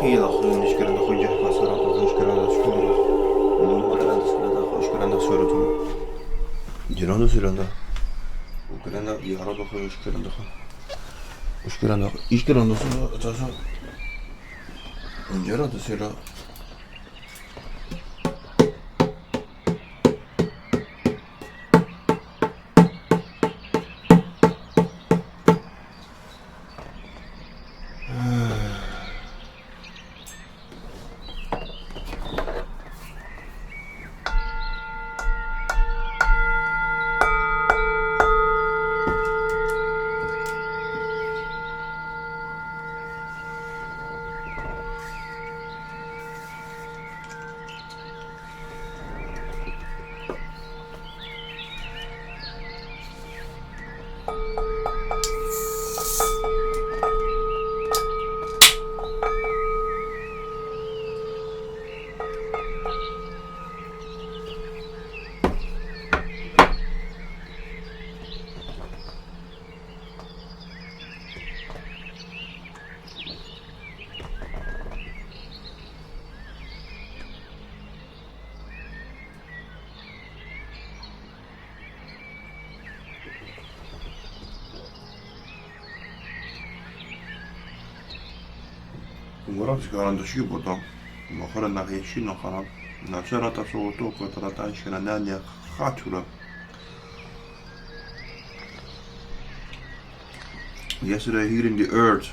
خيل أخوين إشكرا أخوين جهة صلاة أخوين إشكرا أشكرا وكرا أشكرا أشكرا سورة جنون سورة وكرا يعرض أخوين إشكرا أشكرا إشكرا سورة تاسا إنجرا تسيرا Morați garanta și bota. Mă fără na ieși na kana. Na cera ta so to ko trata și na nania khatura. Yesterday here in the earth.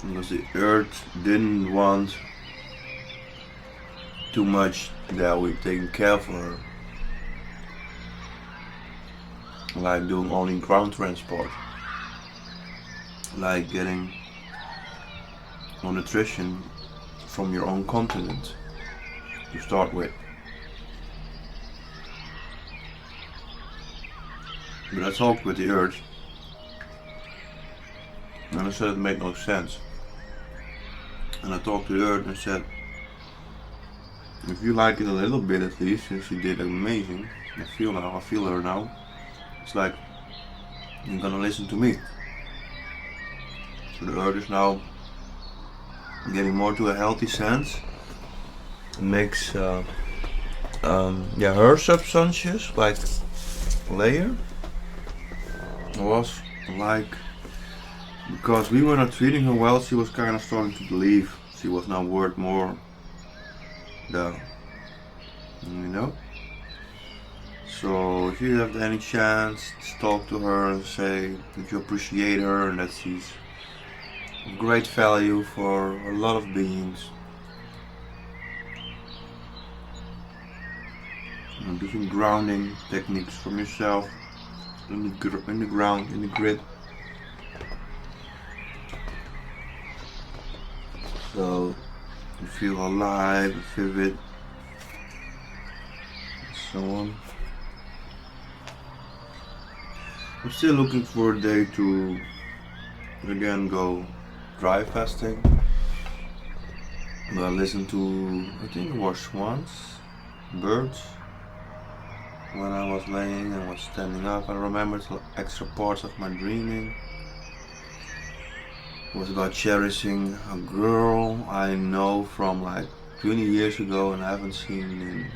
Because the earth didn't want too much that we've taken care for her. Like doing only ground transport. Like getting nutrition from your own continent to start with. But I talked with the earth and I said it made no sense. And I talked to the earth and said, if you like it a little bit at least, since you did amazing, I feel her now, it's like you're gonna listen to me. So the earth is now getting more to a healthy sense. It makes her subconscious like layer was like, because we were not treating her well, she was kind of starting to believe she was now worth more than, you know. So if you have any chance to talk to her and say that you appreciate her and that she's great value for a lot of beings. And do some grounding techniques from yourself in the ground, in the grid. So you feel alive, vivid, and so on. I'm still looking for a day to again go dry fasting. But I listened to, I think it was swans, birds, when I was laying and was standing up. I remembered extra parts of my dreaming. It was about cherishing a girl I know from like 20 years ago and I haven't seen in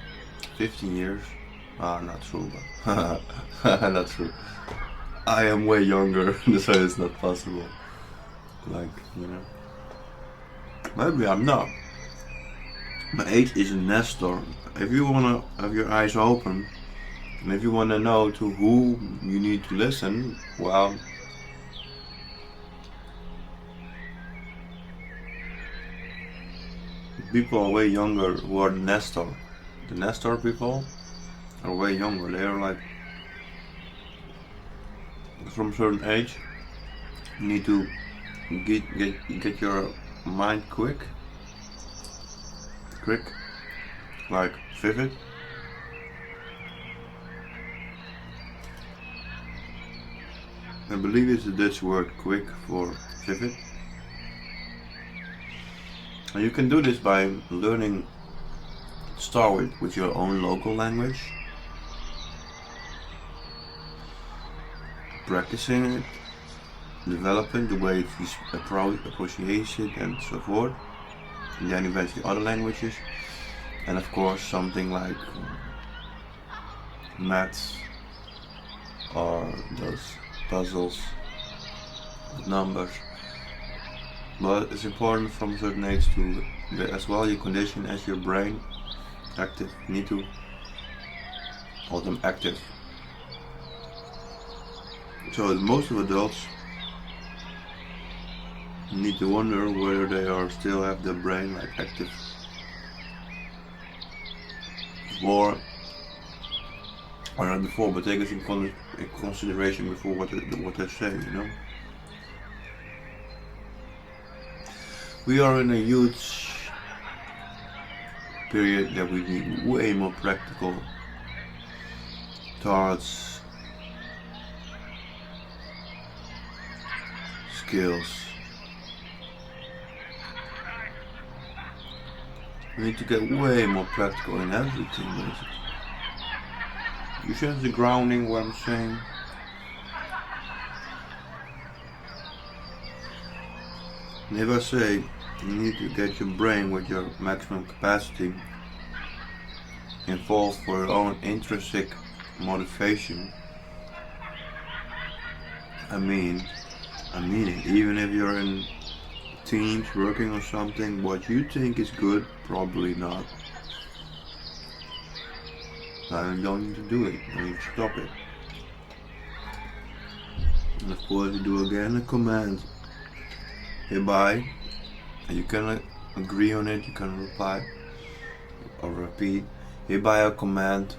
15 years. Not true, but not true. I am way younger, so it's not possible. Like, you know, maybe I'm not. My age is a nestor. If you wanna have your eyes open, and if you wanna know to who you need to listen, well, people are way younger who are the nestor. The nestor people are way younger. They are like from a certain age. You need to get your mind quick, like vivid. I believe it's the Dutch word quick for vivid. And you can do this by learning, start with your own local language, practicing it, developing, the way you approach it and so forth, and then eventually other languages, and of course something like maths or those puzzles with numbers. But it's important from a certain age to get as well your condition as your brain active. You need to hold them active. So most of adults need to wonder whether they are still have their brain like active or not before, but take it in consideration before what they say, you know. We are in a huge period that we need way more practical thoughts, skills. We need to get way more practical in everything, basically. You sense the grounding, what I'm saying? And if I say you need to get your brain with your maximum capacity involved for your own intrinsic motivation, I mean it. Even if you're in teams working on something, what you think is good, probably not. I don't need to do it. I need to stop it. And of course, you do again a command. Hereby, and you can agree on it. You can reply or repeat. Hereby, a command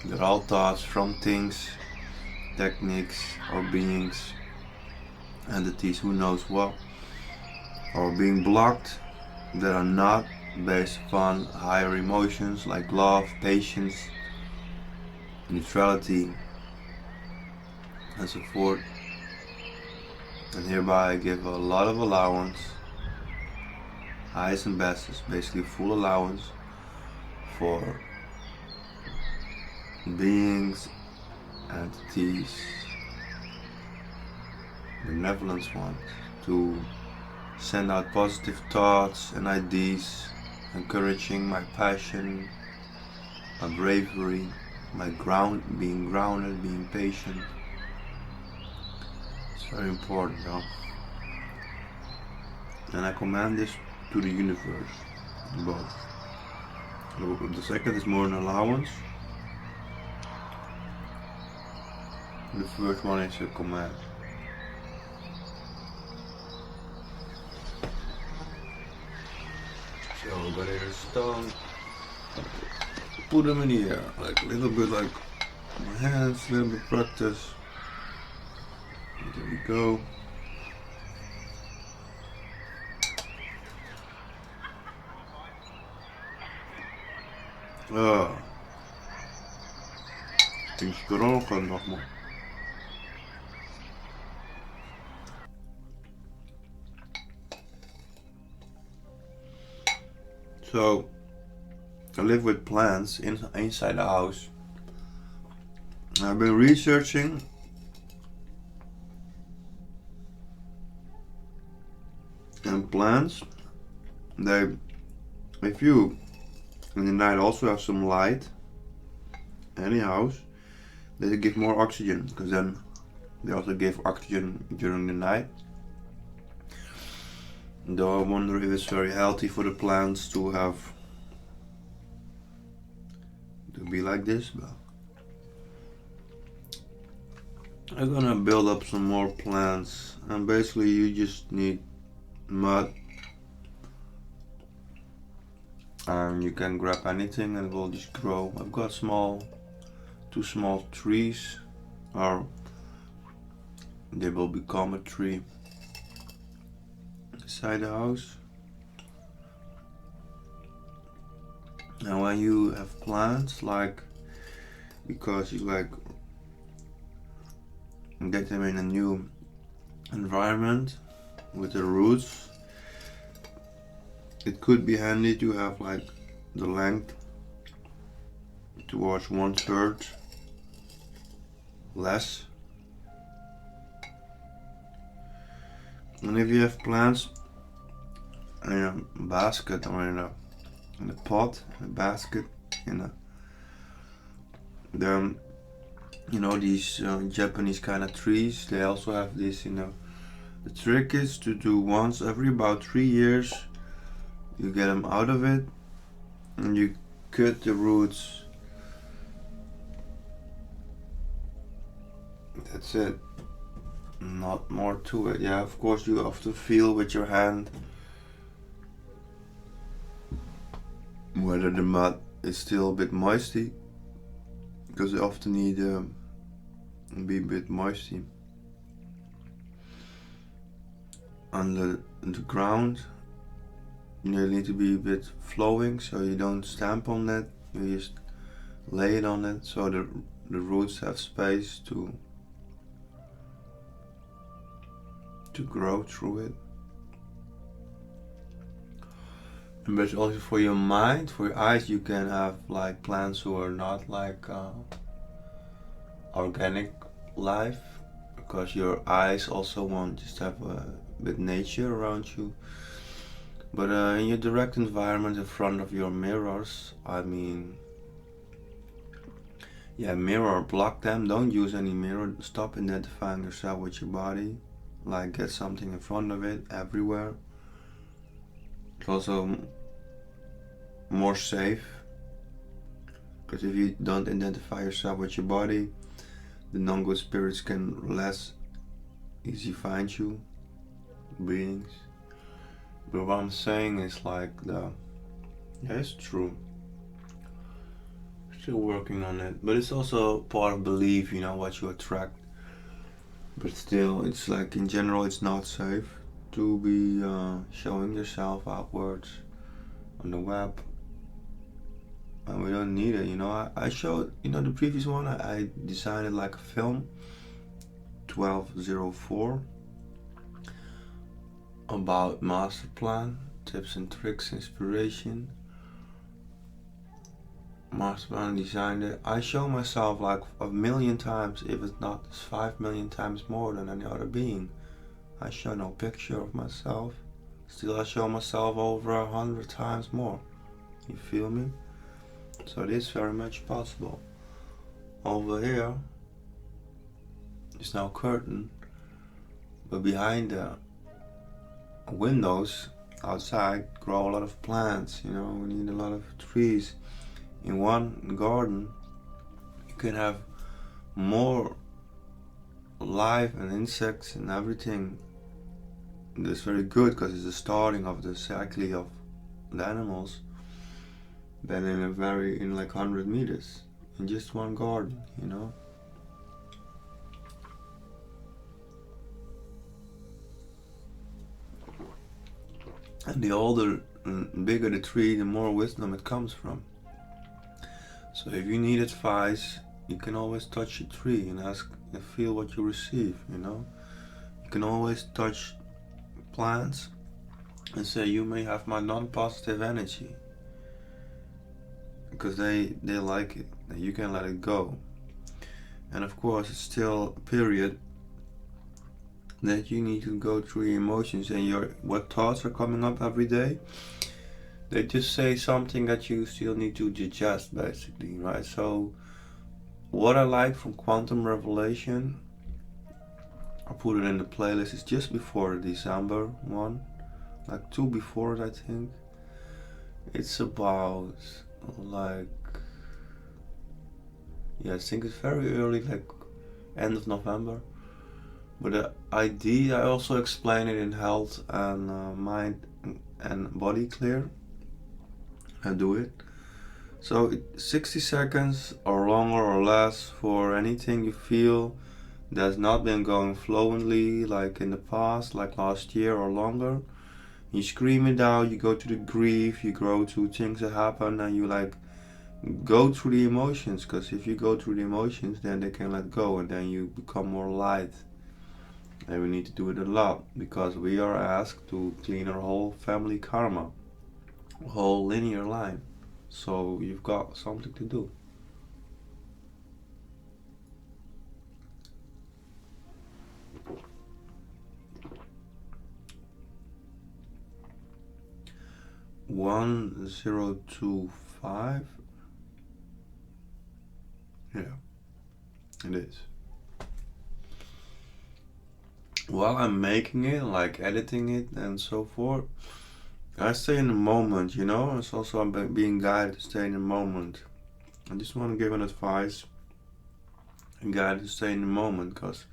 that all thoughts from things, techniques, or beings, entities, who knows what, are being blocked, that are not based upon higher emotions like love, patience, neutrality, and so forth. And hereby I give a lot of allowance, highest and bestest, basically full allowance for beings, entities, benevolent ones, to send out positive thoughts and ideas, encouraging my passion, my bravery, my being grounded, being patient. It's very important, though. And I command this to the universe, both. The second is more an allowance. The first one is a command. So I'm gonna hit a stone, put them in the air, like a little bit like my hands, a little bit practice. There we go. Ging es geroken nochmal. So, I live with plants inside the house. I've been researching and plants, if you in the night also have some light in the house, they give more oxygen, because then they also give oxygen during the night. Though I wonder if it's very healthy for the plants to be like this, but I'm gonna build up some more plants, and basically you just need mud, and you can grab anything and it will just grow. I've got two small trees, or they will become a tree inside the house. And when you have plants, like, because you like get them in a new environment with the roots, it could be handy to have like the length towards 1/3 less, And if you have plants in a basket or in a pot, in a basket, in a then these Japanese kind of trees, they also have this. The trick is to do once every about 3 years. You get them out of it, and you cut the roots. That's it. Not more to it. Yeah, of course you have to feel with your hand whether the mud is still a bit moisty, because they often need to be a bit moisty. On the ground, you need to be a bit flowing, so you don't stamp on it. You just lay it on it, so the roots have space to grow through it. But also for your mind, for your eyes, you can have like plants who are not like organic life, because your eyes also want just to have a bit nature around you. But in your direct environment, in front of your mirrors, mirror, block them. Don't use any mirror. Stop identifying yourself with your body. Like, get something in front of it everywhere. It's also more safe, because if you don't identify yourself with your body, the non-good spirits can less easy find you, beings. But what I'm saying is like it's true. Still working on it, but it's also part of belief, what you attract. But still, it's like in general, it's not safe to be showing yourself outwards on the web. And we don't need it, I showed, the previous one, I designed it like a film, 1204, about master plan, tips and tricks, inspiration. Master plan, designed it. I show myself like 1,000,000 times, if it's not 5,000,000 times more than any other being. I show no picture of myself. Still, I show myself over 100 times more. You feel me? So it is very much possible. Over here is now curtain, but behind the windows outside grow a lot of plants. We need a lot of trees. In one garden, you can have more life and insects and everything. That's very good, because it's the starting of the cycle of the animals. Than in like 100 meters in just one garden, And the older and bigger the tree, the more wisdom it comes from. So if you need advice, you can always touch a tree and ask and feel what you receive, You can always touch plants and say, you may have my non-positive energy, because they like it. You can let it go. And of course, it's still a period that you need to go through your emotions, and what thoughts are coming up every day. They just say something that you still need to digest, basically, right? So what I like from Quantum Revelation, I put it in the playlist, it's just before the December one, like 2 before it, I think. It's about I think it's very early, like end of November. But the idea, I also explain it in Health and Mind and Body Clear. I do it. So 60 seconds or longer or less for anything you feel that's not been going fluently, like in the past, like last year or longer. You scream it out, you go to the grief, you go to things that happen, and you go through the emotions, because if you go through the emotions, then they can let go, and then you become more light. And we need to do it a lot, because we are asked to clean our whole family karma, whole linear line. So you've got something to do. 1025. Yeah, it is. While I'm making it, like editing it and so forth, I stay in the moment, you know? It's also I'm being guided to stay in the moment. I just want to give an advice and guide to stay in the moment, because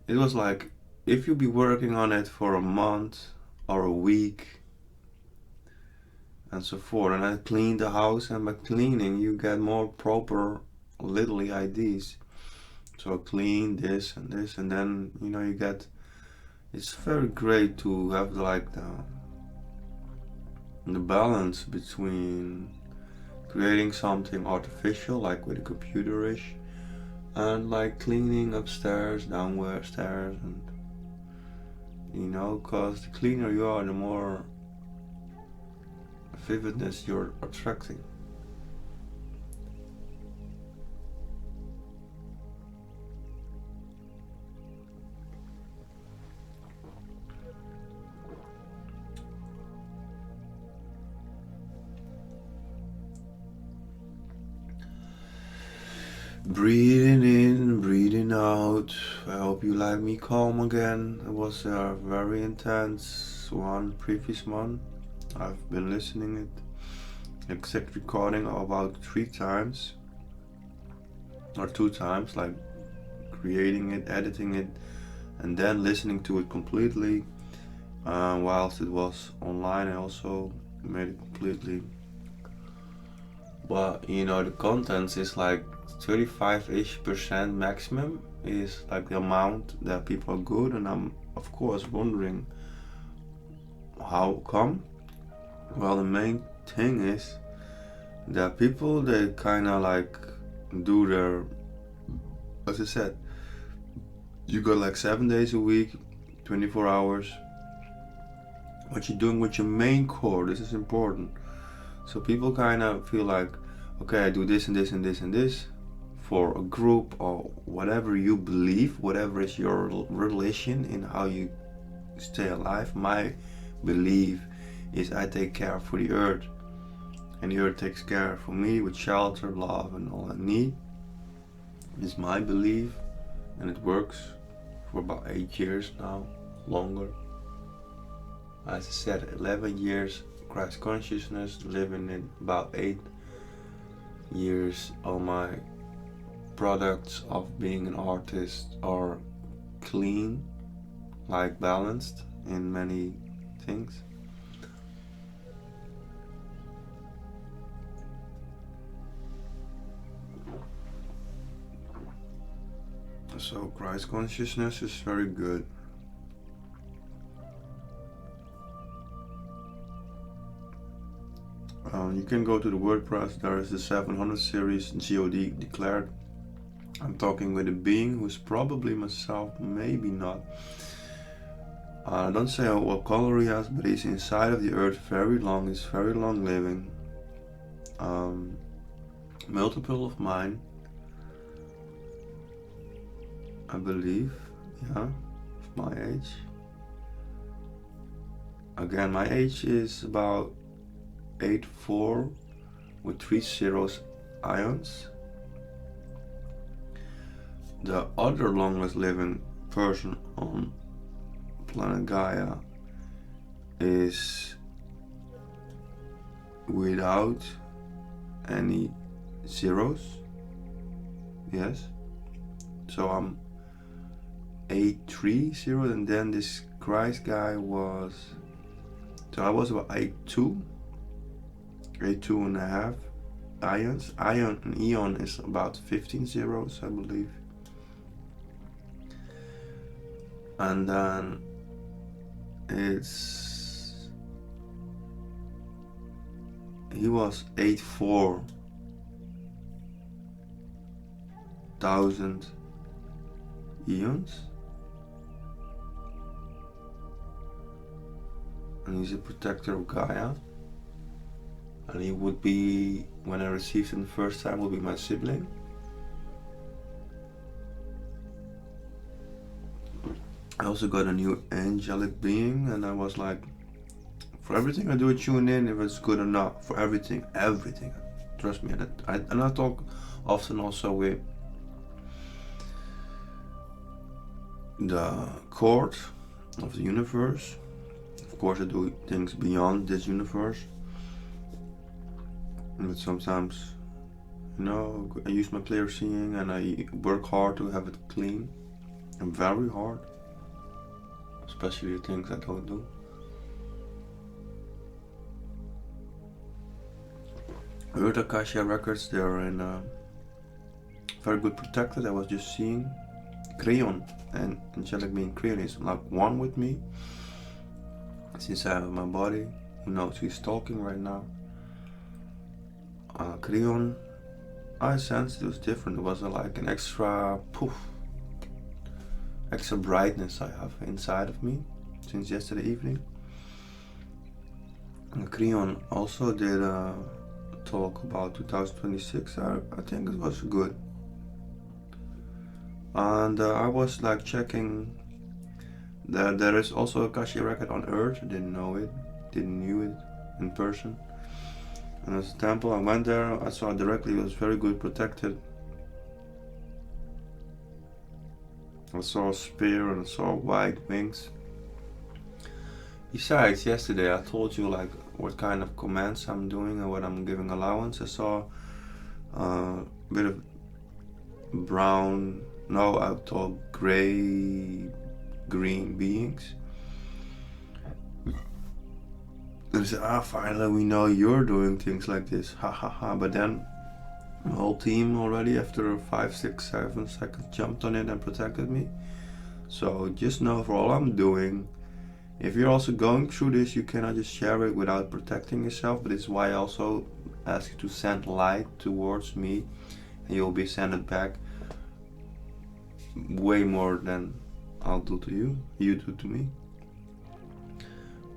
it was like, if you be working on it for a month or a week and so forth, and I clean the house, and by cleaning you get more proper little ideas. So I clean this and this, and then you know you get. It's very great to have like the balance between creating something artificial, like with a computerish, and like cleaning upstairs, downstairs, and you know, cause the cleaner you are, the more vividness you're attracting. Breathing in, breathing out. I hope you like me calm again. It was a very intense one, previous one. I've been listening it, exact recording about 3 times or 2 times, like creating it, editing it, and then listening to it completely. Whilst it was online, I also made it completely. But you know, the contents is like 35-ish% maximum is like the amount that people are good, and I'm of course wondering how come. Well, the main thing is that people, they kind of like do their, as I said, you got like 7 days a week, 24 hours. What you're doing with your main core, this is important. So people kind of feel like, okay, I do this and this and this and this for a group or whatever you believe, whatever is your religion in how you stay alive. My belief is I take care for the earth, and the earth takes care for me with shelter, love, and all I need. It's my belief, and it works for about 8 years now, longer. As I said, 11 years Christ consciousness, living in about 8 years. All my products of being an artist are clean, like balanced in many things. So Christ consciousness is very good. You can go to the WordPress. There is the 700 series God declared. I'm talking with a being who's probably myself, maybe not. I don't say what color he has, but he's inside of the earth very long. He's very long living. Multiple of mine, I believe. Yeah, of my age. Again, my age is about 8'4" with 3 zeros ions. The other longest living person on planet Gaia is without any zeros. Yes. So I'm 830, and then this Christ guy was, so I was about 8'2", 8'2.5" ions. An eon is about 15 zeros, I believe. And then he was 84,000 eons, and he's a protector of Gaia. And he would be, when I received him the first time, would be my sibling. I also got a new angelic being, and I was like For everything I do, I tune in if it's good or not. For everything. Trust me. And I talk often also with the court of the universe. Of course, I do things beyond this universe. But sometimes, I use my clear seeing and I work hard to have it clean. And very hard. Especially the things I don't do. Earth Akasha records, they're in very good protected. I was just seeing Creon and angelic being Creon is like one with me. It's inside of my body. Who knows he's talking right now. Creon, I sensed it was different. It was like an extra extra brightness I have inside of me since yesterday evening. Creon also did a talk about 2026. I think it was good. And I was like checking that there is also a Akashic record on Earth. I didn't know it, knew it in person. And there's a temple, I went there, I saw it directly, it was very good protected. I saw a spear and I saw white wings. Besides, yesterday I told you like what kind of commands I'm doing and what I'm giving allowance. I saw a bit of brown, no, I thought gray, green beings. And I said, finally we know you're doing things like this, ha ha ha. But then the whole team already after 5, 6, 7 seconds jumped on it and protected me. So just know for all I'm doing, if you're also going through this, you cannot just share it without protecting yourself. But it's why I also ask you to send light towards me, and you'll be sent it back way more than I'll do to you, you do to me.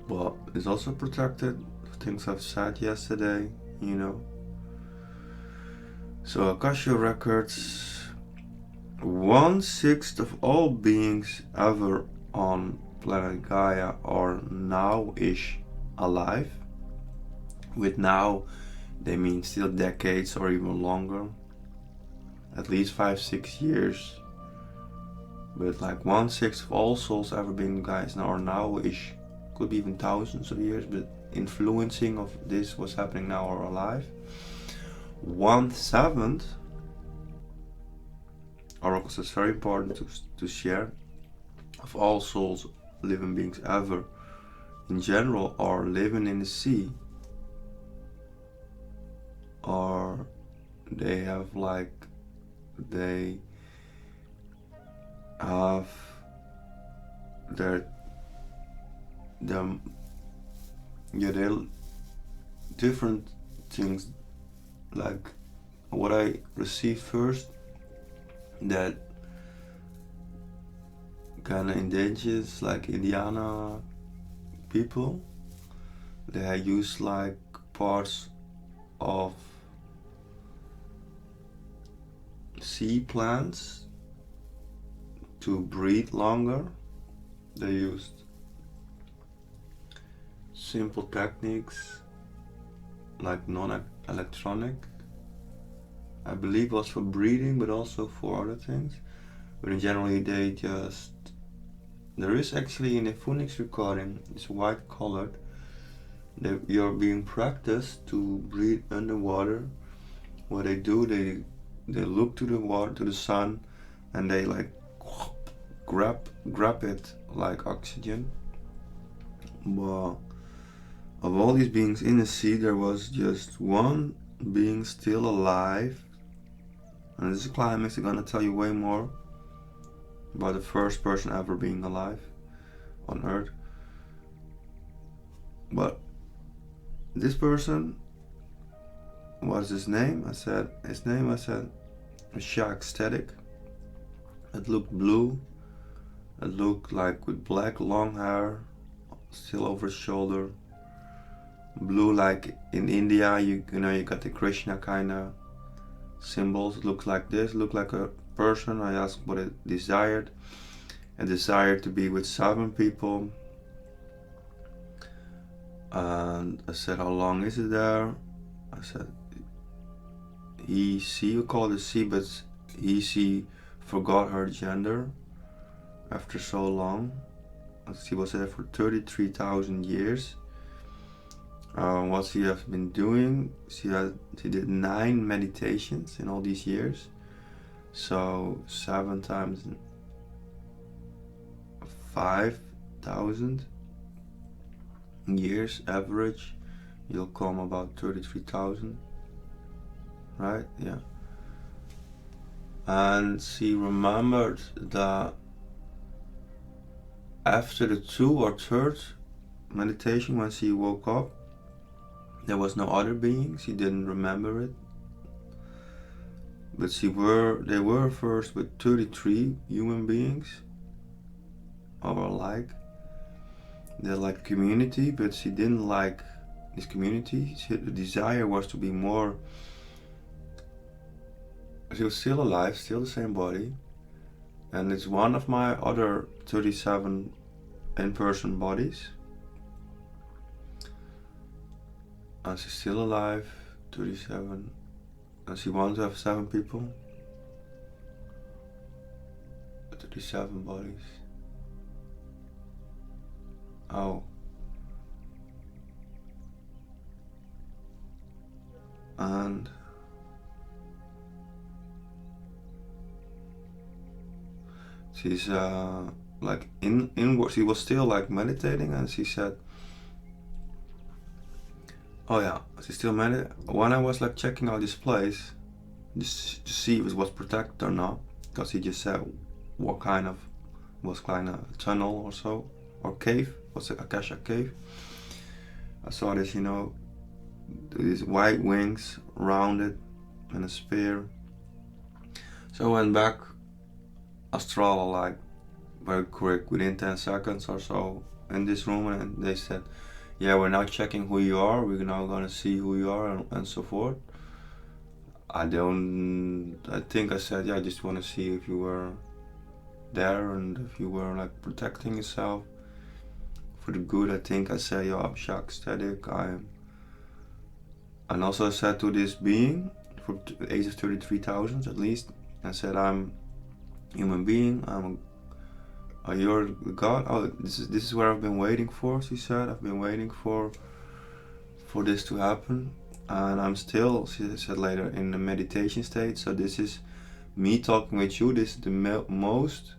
But it's also protected, things I've said yesterday, So Akasha records, 1/6 of all beings ever on planet Gaia are now-ish alive. With now, they mean still decades or even longer. At least 5-6 years. But like 1/6 of all souls ever being guys now are now-ish. Could be even thousands of years, but influencing of this, what's happening now, are alive. 1/7, oracles is very important to share, of all souls, living beings ever, in general, are living in the sea, or they have they're different things. Like what I received first, that kind of indigenous, like Indiana people, they use like parts of sea plants to breathe longer. They used simple techniques like non-electronic. I believe was for breathing, but also for other things. But in generally they just, there is actually in the Phoenix recording, it's white colored, that you're being practiced to breathe underwater. What they do, they look to the water, to the sun, and they like grab it like oxygen. But of all these beings in the sea, there was just one being still alive. And this is climax. I'm gonna tell you way more about the first person ever being alive on Earth. But this person, what's his name? I said Shark Static. It looked blue. It looked like with black long hair, still over his shoulder. Blue, like in India, you got the Krishna kind of symbols. It looked like this. It looked like a person. I asked what it desired. A desire to be with 7 people. And I said, how long is it there? I said, she, we call it she, but she forgot her gender after so long. She was there for 33,000 years. What she has been doing, she did 9 meditations in all these years. So 7 times 5,000 years average, you'll come about 33,000, right? Yeah. And she remembered that after the 2 or 3rd meditation, when she woke up, there was no other being. She didn't remember it, but they were first with 33 human beings, or like they're like community, but she didn't like this community. The desire was to be more. She was still alive, still the same body, and it's one of my other 37 in-person bodies, and she's still alive, 37, and she wants to have 7 people, 37 bodies. Oh. And she's like inward. She was still like meditating, and she said, "Oh yeah, she still meditating." When I was like checking out this place, just to see if it was protected or not, because he just said what kind of tunnel or so, or cave. Was it Akasha cave? I saw this, these white wings, rounded, and a spear. So I went back, astral, like very quick, within 10 seconds or so, in this room, and they said, yeah, we're now checking who you are, we're now gonna see who you are, and so forth. I think I said, yeah, I just want to see if you were there and if you were like protecting yourself for the good. I think I said, yo, I'm shock static, and also I said to this being, for the age of 33,000 at least, I said, I'm human being, you're the God. Oh, this is what I've been waiting for, she said. I've been waiting for this to happen, and I'm still, she said later, in the meditation state. So this is me talking with you. This is the most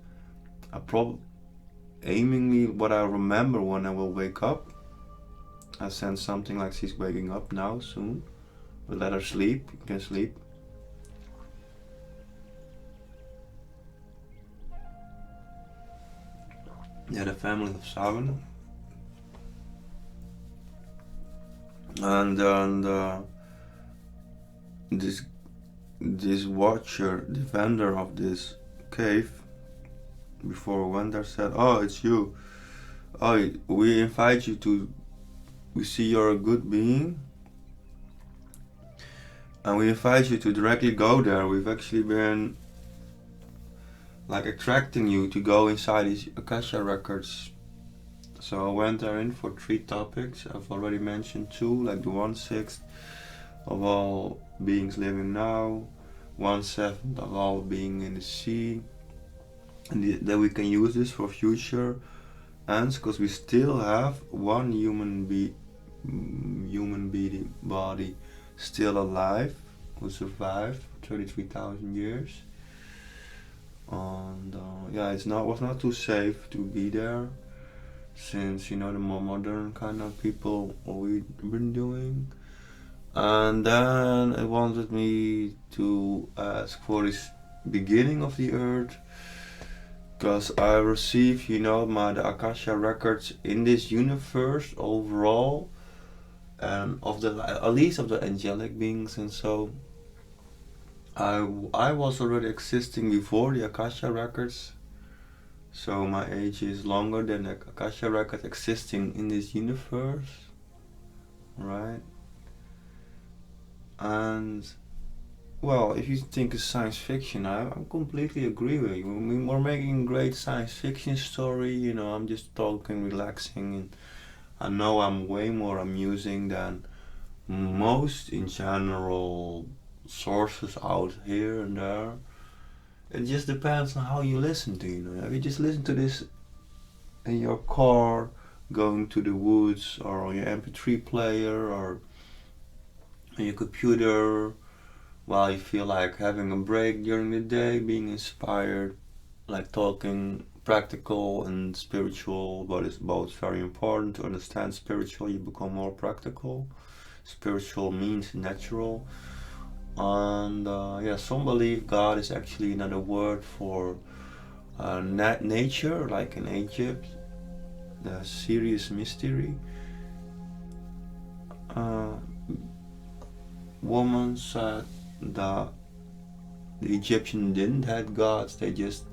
aimingly what I remember when I will wake up. I sense something like she's waking up now soon. But let her sleep. You can sleep. Yeah, the family of 7. And this watcher, the vendor of this cave, before we went there, said, oh, it's you. Oh, we invite you to, we see you're a good being, and we invite you to directly go there. We've actually been like attracting you to go inside these Akasha records. So I went there in for 3 topics. I've already mentioned 2, like the 1/6 of all beings living now, 1/7 of all being in the sea, and then we can use this for future ends, because we still have one human body still alive who survived 33,000 years. And yeah, was not too safe to be there, since the more modern kind of people what we've been doing. And then it wanted me to ask for this beginning of the earth, because I received the Akasha records in this universe overall, and at least of the angelic beings. And so I was already existing before the Akasha records, so my age is longer than the Akasha record existing in this universe, right? And well, if you think it's science fiction, I completely agree with you. We're making a great science fiction story, I'm just talking, relaxing, and I know I'm way more amusing than most in general sources out here and there. It just depends on how you listen to, you know. If you just listen to this in your car, going to the woods, or on your MP3 player, or on your computer, while you feel like having a break during the day, being inspired, like talking practical and spiritual, but it's both very important to understand spiritual, you become more practical. Spiritual means natural. And yeah, some believe God is actually another word for nature, like in Egypt, the serious mystery. Woman said that the Egyptian didn't have gods, they just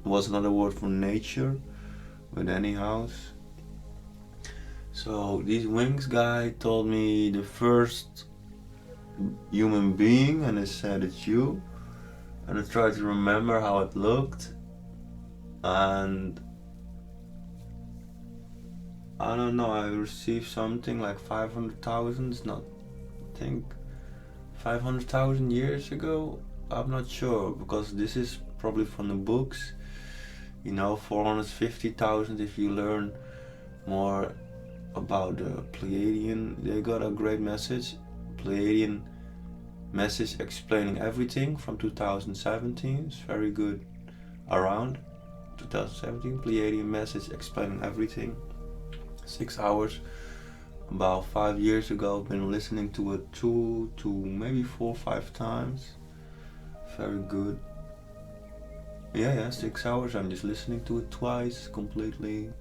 was another word for nature. But anyhow, so this wings guy told me the first human being, and I said it's you, and I tried to remember how it looked, and I don't know, I received something like 500,000, it's not, I think 500,000 years ago, I'm not sure, because this is probably from the books, you know, 450,000 if you learn more about the Pleiadian. They got a great message, Pleiadian message explaining everything from 2017. It's very good. Around 2017, Pleiadian message explaining everything. 6 hours. About 5 years ago, I've been listening to it 2 to maybe 4 or 5 times. Very good. Yeah, 6 hours. I'm just listening to it twice completely.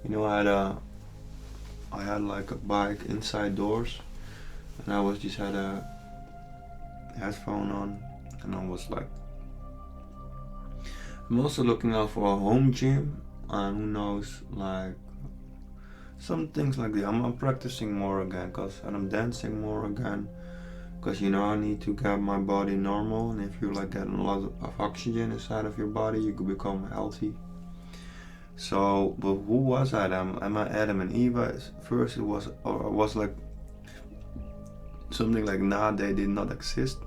You know, I had like a bike inside doors, and I was just had a headphone on, and I was like, I'm also looking out for a home gym, and who knows, like some things like that. I'm practicing more again, and I'm dancing more again, because you know I need to get my body normal, and if you like getting a lot of oxygen inside of your body, you could become healthy. So, but who was Adam? Am I Adam and Eve? First it was like something like, nah, they did not exist.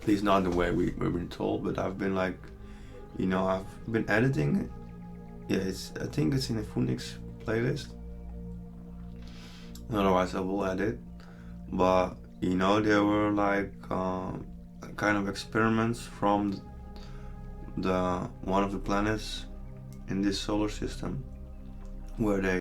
At least not the way we've been told, but I've been like, you know, I've been editing it. Yeah, I think it's in a Phoenix playlist. Otherwise I will edit. But, you know, there were like kind of experiments from one of the planets in this solar system, where they